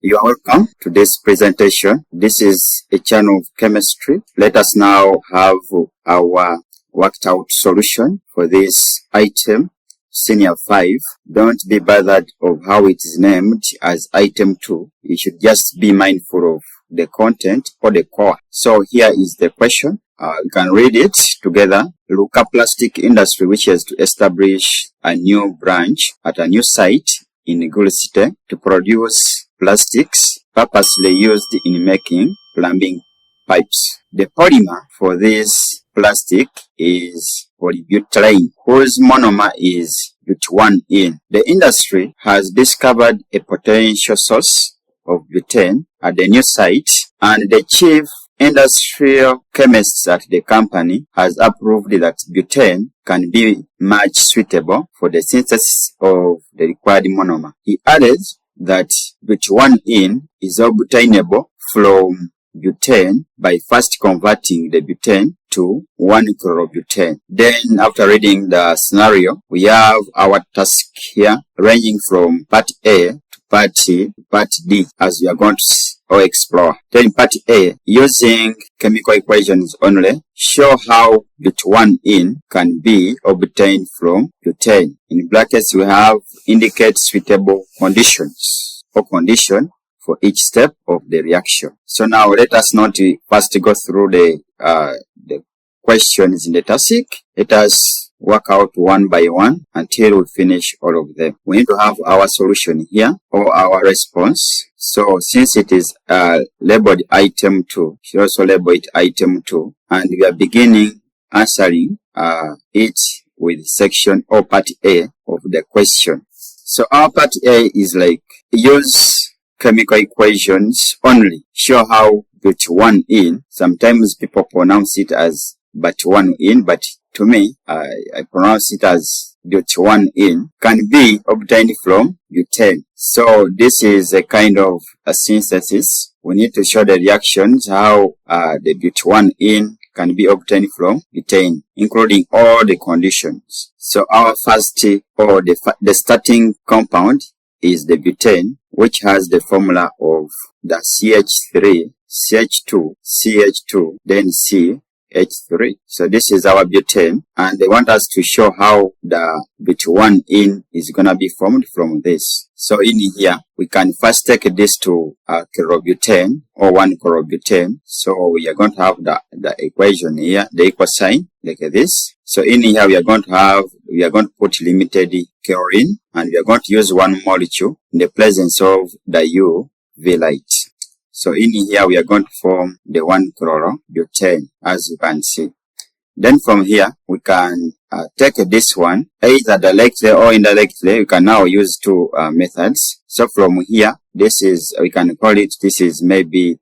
You are welcome to this presentation. This is a channel of chemistry. Let us now have our worked out solution for this item, Senior 5. Don't be bothered of how it is named as item 2. You should just be mindful of the content or the core. So here is the question. You can read it together. Luka Plastic Industry wishes to establish a new branch at a new site in Gulcite to produce plastics purposely used in making plumbing pipes. The polymer for this plastic is polybutylene, whose monomer is butane. The industry has discovered a potential source of butane at the new site, and the chief industrial chemist at the company has approved that butane can be much suitable for the synthesis of the required monomer. He added that butane is obtainable from butane by first converting the butane to 1-chlorobutane. Then after reading the scenario, we have our task here ranging from part A to part D, as we are going to explore. Then part A, using chemical equations only, show how butane can be obtained from butane. In brackets, we have indicate suitable conditions or condition for each step of the reaction. So now let us not first go through the questions in the task. Let us work out one by one until we finish all of them. We need to have our solution here or our response. So since it is labeled item 2, we should also label it item 2, and we are beginning answering it with section or part A of the question. So our part A is like use chemical equations only. Show how butane, sometimes people pronounce it as butane, but to me, I pronounce it as butane, can be obtained from butane. So this is a kind of a synthesis. We need to show the reactions, how the butane can be obtained from butane, including all the conditions. So our first, or the starting compound is the butane, which has the formula of the CH3, CH2, CH2, then CH3. So this is our butane, and they want us to show how the butane is going to be formed from this. So in here, we can first take this to chlorobutane or 1-chlorobutane. So we are going to have the equation here, the equal sign, like this. So in here, we are going to put limited chlorine, and we are going to use one molecule in the presence of the UV light. So in here, we are going to form the 1-chlorobutane, as you can see. Then from here, we can take this one, either directly or indirectly. We can now use two methods. So from here, this is, we can call it, this is maybe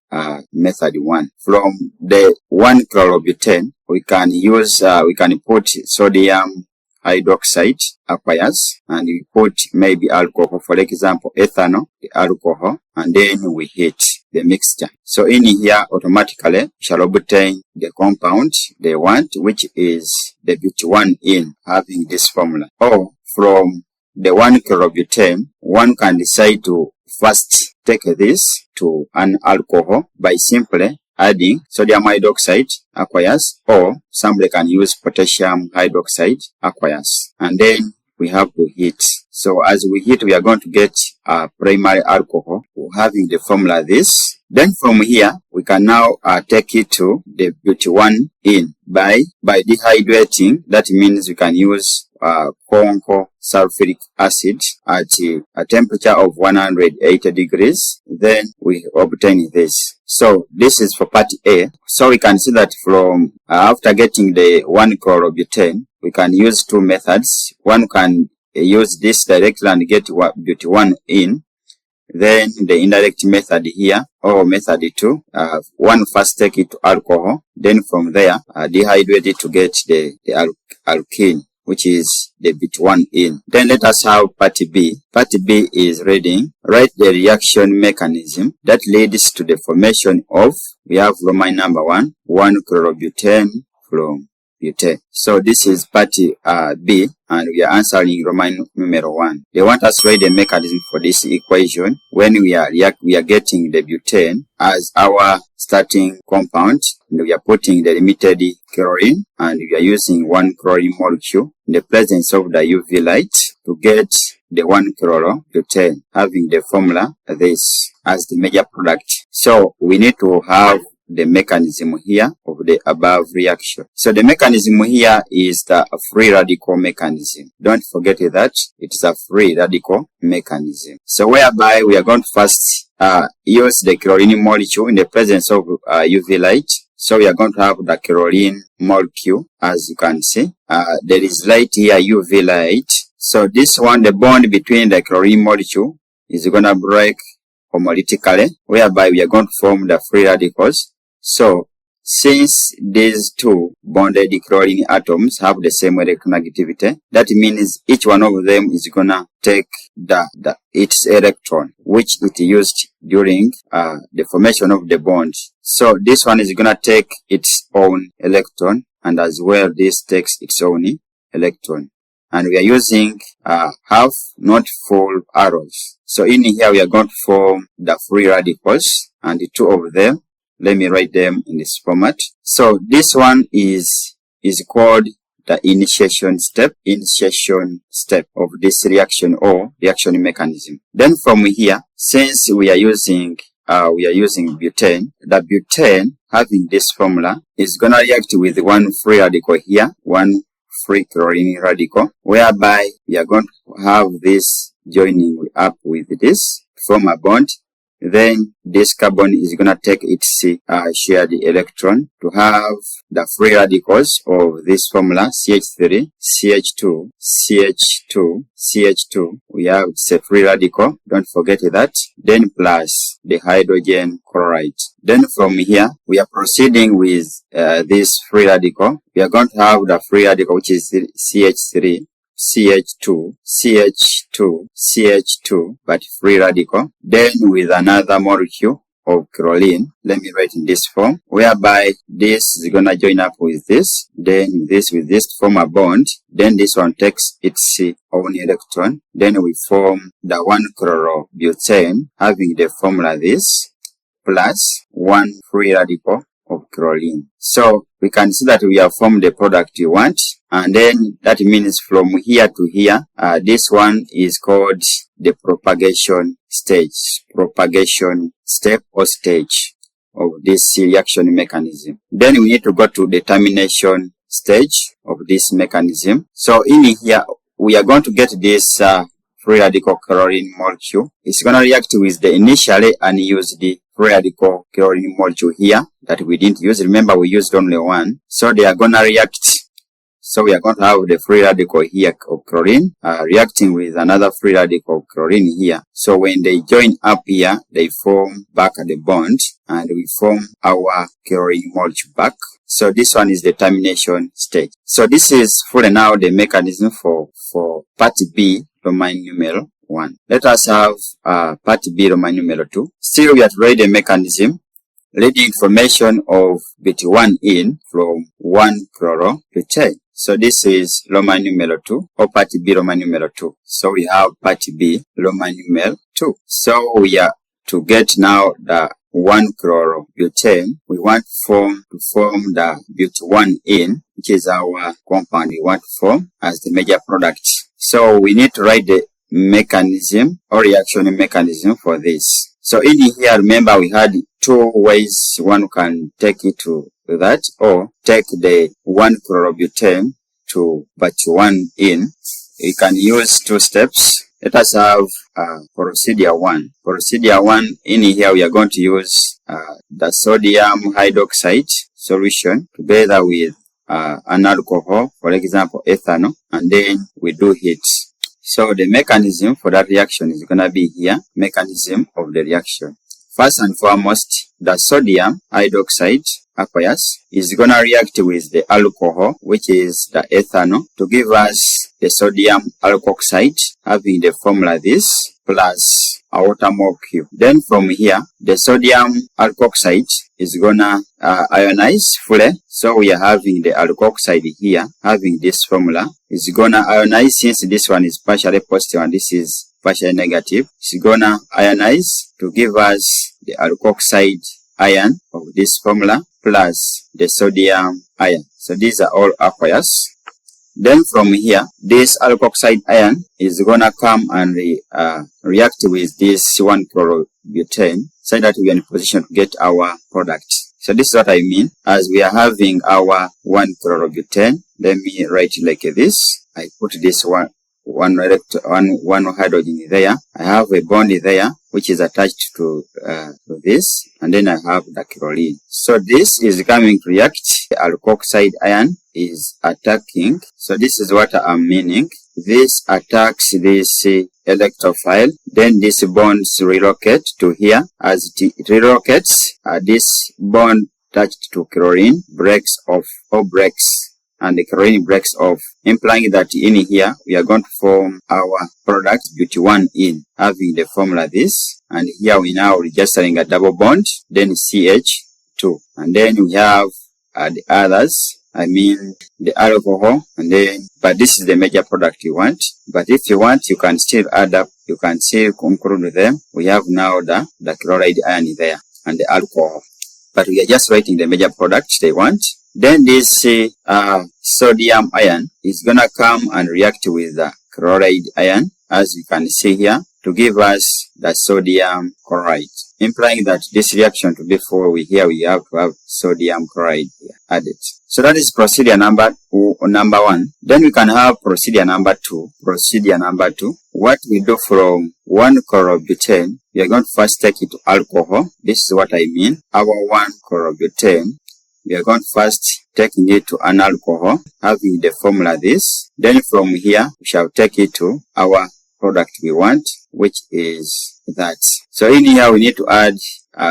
method 1. From the 1-chlorobutane, we can use, we can put sodium hydroxide aqueous, and we put maybe alcohol, for example, ethanol, the alcohol, and then we heat the mixture. So in here, automatically, we shall obtain the compound they want, which is the butane, having this formula. Or from the 1-chlorobutane, one can decide to first take this to an alcohol by simply adding sodium hydroxide aqueous, or somebody can use potassium hydroxide aqueous, and then we have to heat. So as we heat, we are going to get a primary alcohol having the formula this. Then from here, we can now take it to the butane by dehydrating. That means we can use conco sulfuric acid at a temperature of 180 degrees. Then we obtain this. So this is for part A. So we can see that from after getting the 1-chlorobutane, we can use two methods. One can use this directly and get butane. Then the indirect method here, or method 2, one first take it to alcohol, then from there dehydrate it to get the alkene, which is the butane. Then let us have part B. Part B is reading, write the reaction mechanism that leads to the formation of, we have Roman number 1, 1-chlorobutane from butane. So this is part B, and we are answering Roman numeral 1. They want us to write the mechanism for this equation when we are getting the butane as our starting compound, and we are putting the limited chlorine, and we are using 1 chlorine molecule in the presence of the UV light to get the 1-chlorobutane, having the formula this as the major product. So we need to have the mechanism here of the above reaction. So the mechanism here is the free radical mechanism. Don't forget that it is a free radical mechanism. So whereby we are going to first use the chlorine molecule in the presence of UV light. So we are going to have the chlorine molecule, as you can see. There is light here, UV light. So this one, the bond between the chlorine molecule is going to break homolytically, whereby we are going to form the free radicals. So since these two bonded chlorine atoms have the same electronegativity, that means each one of them is going to take its electron, which it used during the formation of the bond. So this one is going to take its own electron, and as well this takes its own electron. And we are using half, not full arrows. So in here we are going to form the free radicals, and the two of them, let me write them in this format. So this one is called the initiation step of this reaction or reaction mechanism. Then from here, since we are using butane, the butane having this formula is gonna react with one free radical here, one free chlorine radical, whereby we are going to have this joining up with this to form a bond. Then this carbon is going to take its shared electron to have the free radicals of this formula, CH3, CH2, CH2, CH2. We have a free radical, don't forget that. Then plus the hydrogen chloride. Then from here, we are proceeding with this free radical. We are going to have the free radical, which is CH3, CH2, CH2, CH2, but free radical. Then with another molecule of chlorine, let me write in this form, whereby this is gonna join up with this, then this with this to form a bond. Then this one takes its own electron. Then we form the 1-chlorobutane, having the formula this, plus one free radical of chlorine. So we can see that we have formed the product we want, and then that means from here to here, this one is called the propagation stage, propagation step or stage of this reaction mechanism. Then we need to go to the termination stage of this mechanism. So in here, we are going to get this free radical chlorine molecule. It's going to react with the initially unused free radical chlorine molecule here that we didn't use. Remember, we used only one. So they are going to react. So we are going to have the free radical here of chlorine reacting with another free radical of chlorine here. So when they join up here, they form back the bond, and we form our chlorine molecule back. So this one is the termination stage. So this is for now the mechanism for part B, Roman numeral 1. Let us have part B, Roman numeral 2. Still we have to write the mechanism. Read the information of bit 1 in from 1-chlorobutane. So this is Roman numeral 2, or part B, Roman numeral 2. So we have part B, Roman numeral 2. So we are to get now the 1-chlorobutane. We want to form the but1 in, which is our compound we want to form as the major product. So we need to write the mechanism or reaction mechanism for this. So in here, remember we had two ways one can take it to that, or take the 1-chlorobutane to but1 in. We can use two steps. Let us have procedure 1. Procedure 1, in here we are going to use the sodium hydroxide solution together with an alcohol, for example ethanol, and then we do heat. So the mechanism for that reaction is going to be here, mechanism of the reaction. First and foremost, the sodium hydroxide aqueous is going to react with the alcohol, which is the ethanol, to give us the sodium alkoxide, having the formula this. plus a water molecule. Then from here, the sodium alkoxide is gonna ionize fully. So we are having the alkoxide here, having this formula, is gonna ionize. Since this one is partially positive and this is partially negative, it's gonna ionize to give us the alkoxide ion of this formula plus the sodium ion. So these are all aqueous. Then from here, this alkoxide ion is gonna come and react with this 1-chlorobutane so that we are in a position to get our product. So this is what I mean. As we are having our 1-chlorobutane, let me write it like this. I put this one hydrogen there. I have a bond there which is attached to this, and then I have the chlorine. So this is coming to react. The alkoxide ion is attacking. So this is what I'm meaning. This attacks this electrophile. Then this bonds relocate to here. As it relocates, this bond attached to chlorine breaks off or breaks, and the chlorine breaks off, implying that in here we are going to form our product butane, having the formula this, and here we now registering a double bond, then CH2, and then we have the others, I mean the alcohol, and then, but this is the major product you want. But if you want, you can still add up, you can still conclude them. We have now the chloride ion there and the alcohol, but we are just writing the major product they want. Then this sodium ion is gonna come and react with the chloride ion, as you can see here, to give us the sodium chloride, implying that this reaction to be full, we have to have sodium chloride here added. So that is procedure number 1. Then we can have procedure number 2. Procedure number 2. What we do from 1-chlorobutane, we are going to first take it to alcohol. This is what I mean. Our 1-chlorobutane, we are going to first taking it to an alcohol, having the formula this. Then from here, we shall take it to our product we want, which is that. So in here, we need to add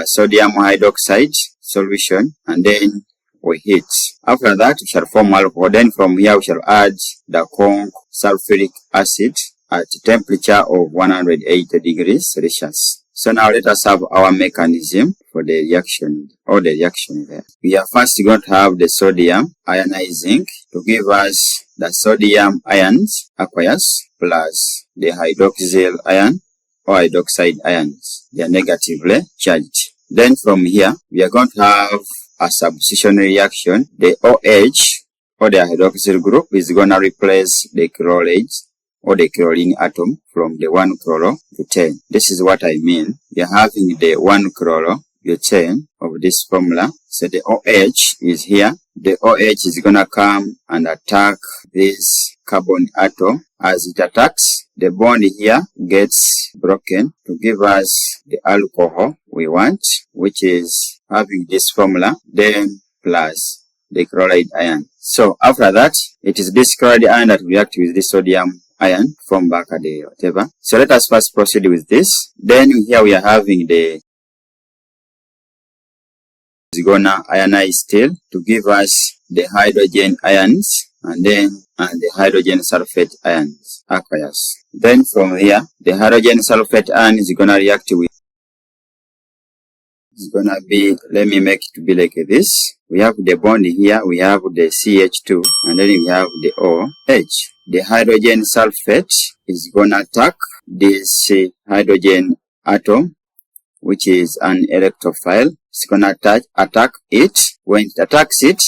sodium hydroxide solution, and then we heat. After that, we shall form alcohol. Then from here, we shall add the conc sulfuric acid at temperature of 180 degrees Celsius. So now let us have our mechanism for the reaction, or the reaction there. We are first going to have the sodium ionizing to give us the sodium ions, aqueous, plus the hydroxyl ion or hydroxide ions. They are negatively charged. Then from here, we are going to have a substitution reaction. The OH, or the hydroxyl group, is going to replace the chloride or the chlorine atom from the 1-chlorobutane. This is what I mean. We are having the 1-chlorobutane of this formula. So the OH is here. The OH is gonna come and attack this carbon atom. As it attacks, the bond here gets broken to give us the alcohol we want, which is having this formula, then plus the chloride ion. So after that, it is this chloride ion that reacts with the sodium ion from back at the whatever. So let us first proceed with this. Then here we are having the is gonna ionize still to give us the hydrogen ions, and then the hydrogen sulfate ions, aqueous. Then from here, the hydrogen sulfate ion is gonna react with, it's gonna be, let me make it to be like this. We have the bond here, we have the CH2, and then we have the OH. The hydrogen sulfate is gonna attack this hydrogen atom, which is an electrophile. It's gonna attack it. When it attacks it,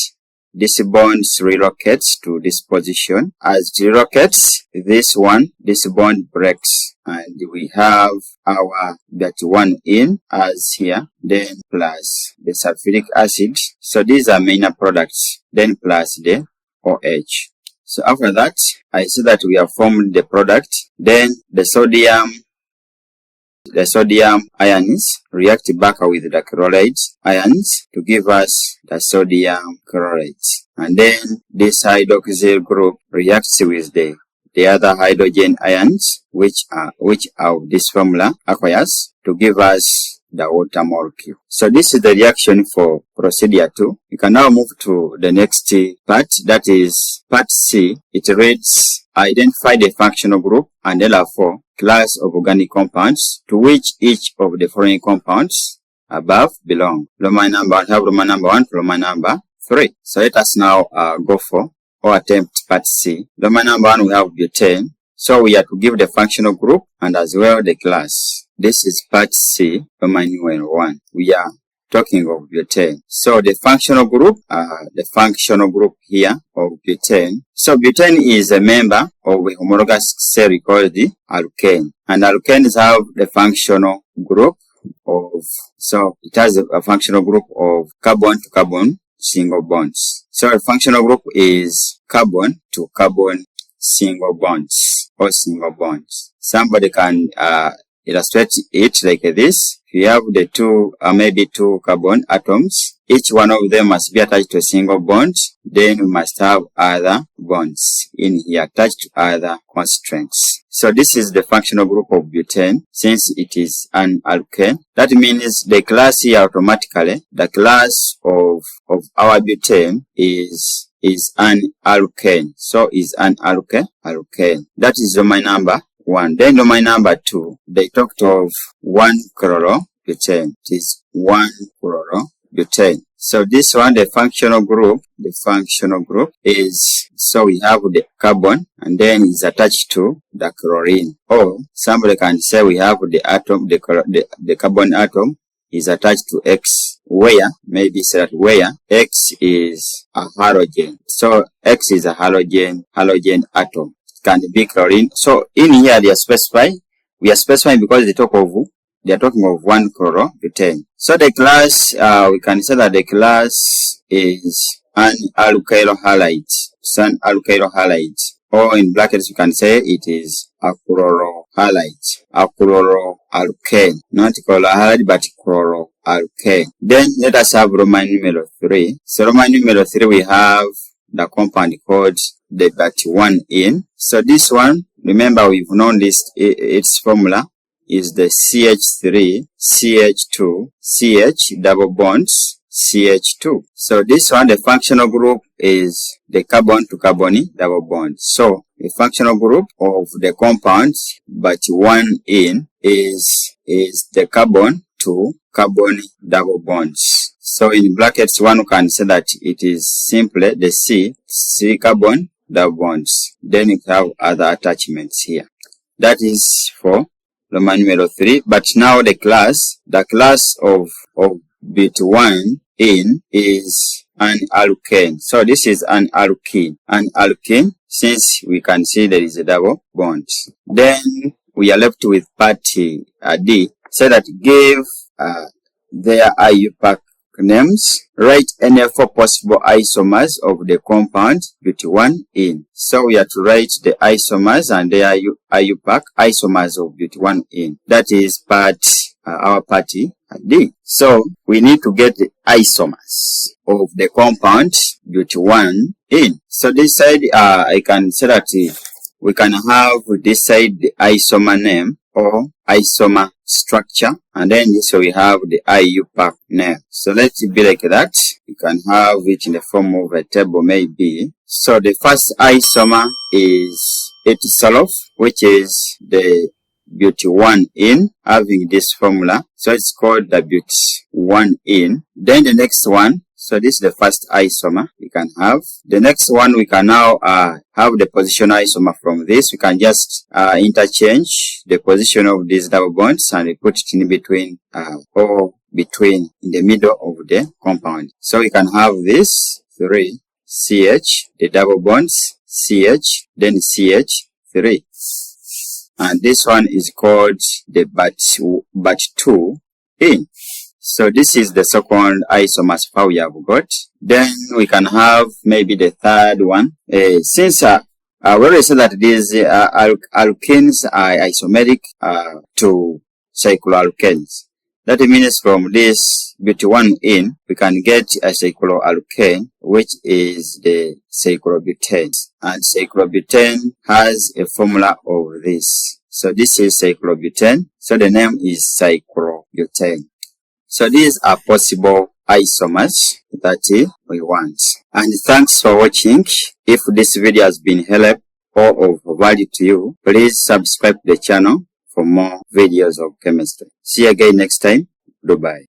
this bond relocates to this position. As it relocates, this bond breaks, and we have our that one in as here, then plus the sulfuric acid. So these are main products, then plus the OH. So after that, I see that we have formed the product. Then the sodium ions react back with the chloride ions to give us the sodium chloride. And then this hydroxyl group reacts with the other hydrogen ions, which are of this formula, aqueous, to give us the water molecule. So this is the reaction for procedure 2. You can now move to the next part, that is part C. It reads, identify the functional group and therefore class of organic compounds to which each of the following compounds above belong. Roman number 1, have Roman number 1 to Roman number 3. So let us now go for or attempt part C. Roman number 1 we have butane. So we are to give the functional group and as well the class. This is part C, Roman numeral 1. We are talking of butane. So the functional group here of butane. So butane is a member of a homologous cell called the alkane. And alkanes have the functional group of, so it has a functional group of carbon to carbon single bonds. So the functional group is carbon to carbon single bonds or single bonds. Somebody can illustrate it like this. If you have the two, maybe two carbon atoms, each one of them must be attached to a single bond. Then we must have other bonds in here attached to other constraints. So this is the functional group of butane. Since it is an alkane, that means the class here automatically, the class of our butane is an alkane. So is an alkane. That is Roman number 1. Then Roman number 2, they talked of 1-chlorobutane. It is 1-chlorobutane. So this one, the functional group is, so we have the carbon and then it's attached to the chlorine. Or somebody can say we have the atom, the carbon atom is attached to X, where, maybe say that where X is a halogen. So X is a halogen atom. Can be chlorine. So in here we are specifying because they are talking of 1-chlorobutane. So the class, we can say that the class is an alkyl halide. It's an alkyl halide. Or in brackets you can say it is a chlorohalide, a chloroalkane. Not chlorohalide but chloroalkane. Then let us have Roman numeral 3. So Roman numeral 3 we have the compound called the butane. So this one, remember we've known this, its formula is the CH3, CH2, CH double bonds, CH2. So this one, the functional group is the carbon to carbon double bond. So the functional group of the compound butane is the carbon to carbon double bonds. So in brackets, one can say that it is simply the C carbon double bonds. Then you have other attachments here. That is for Roman numeral 3. But now the class of butane is an alkane. So this is an alkene. An alkene, since we can see there is a double bond. Then we are left with part D. So that give their iupac names. Write any 4 possible isomers of the compound butane. So we have to write the isomers and the iupac isomers of butane. That is our part D. So we need to get the isomers of the compound butane. So this side, I can say that we can have this side the isomer name or isomer structure, and then this we have the iupac name. So let it be like that. You can have it in the form of a table maybe. So the first isomer is itself, which is the butane having this formula. So it's called the butane. Then the next one, so this is the first isomer we can have. The next one we can now have the position isomer from this. We can just interchange the position of these double bonds and we put it in between or between in the middle of the compound. So we can have this 3 CH, the double bonds CH, then CH3. And this one is called the butane. So this is the second isomer how we have got. Then we can have maybe the third one. Since we already said that these alkenes are isomeric to cycloalkanes. That means from this butane we can get a cycloalkane, which is the cyclobutane. And cyclobutane has a formula of this. So this is cyclobutane. So the name is cyclobutane. So these are possible isomers that we want. And thanks for watching. If this video has been helpful or of value to you, please subscribe to the channel for more videos of chemistry. See you again next time. Goodbye.